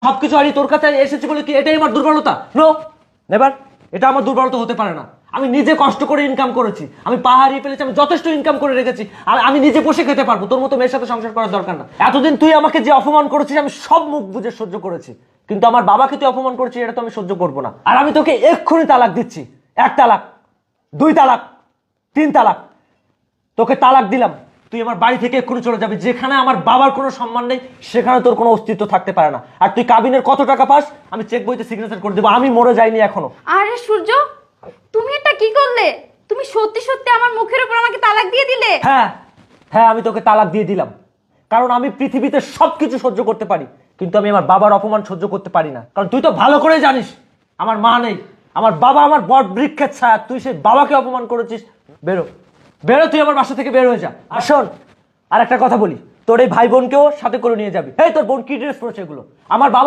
সবকিছু হারিয়ে তোর কাছে এসেছি বলে কি এটাই আমার দুর্বলতা? No, never. এটা আমার দুর্বলতা হতে পারে না। আমি নিজে কষ্ট করে ইনকাম করেছি, আমি পাহাড়িয়ে ফেলেছি, আমি যথেষ্ট ইনকাম করে রেখেছি, আর আমি নিজে বসে খেতে পারবো। তোর মতো মেয়ের সাথে সংসার করার দরকার না। এতদিন তুই আমাকে যে অপমান করেছিস আমি সব মুখ বুঝে সহ্য করেছি, কিন্তু আমার বাবাকে তুই অপমান করেছিস, এটা তো আমি সহ্য করবো না। আর আমি তোকে এক্ষুনি তালাক দিচ্ছি। 1 তালাক, 2 তালাক, 3 তালাক। তোকে তালাক দিলাম। তুই আমার বাড়ি থেকে এক্ষুনি চলে যাবি। যেখানে আমার বাবার কোনো সম্মান নেই সেখানে তোর কোনো অস্তিত্ব থাকতে পারে না। আর তুই কাবিনের কত টাকা পাস আমি চেক বইতে সিগনেচার করে দেবো। আমি মরে যাইনি এখনো। আরে সূর্য, তুমি এটা কি করলে? তুমি সত্যি সত্যি আমার মুখের উপর আমাকে তালাক দিয়ে দিলে? হ্যাঁ হ্যাঁ, আমি তোকে তালাক দিয়ে দিলাম। কারণ আমি পৃথিবীতে সবকিছু সহ্য করতে পারি, কিন্তু আমি আমার বাবার অপমান সহ্য করতে পারি না। কারণ তুই তো ভালো করে জানিস আমার মা নেই, আমার বাবা আমার বট বৃক্ষের ছায়া। তুই সেই বাবাকে অপমান করেছিস। বেরো, বেরো, তুই আমার বাসা থেকে বের হয়ে যা। আর শোন, আর একটা কথা বলি, তোর এই ভাই বোনকেও সাথে করে নিয়ে যাবি। এই তোর বোন কি ড্রেস পরেছে এগুলো? আমার বাবা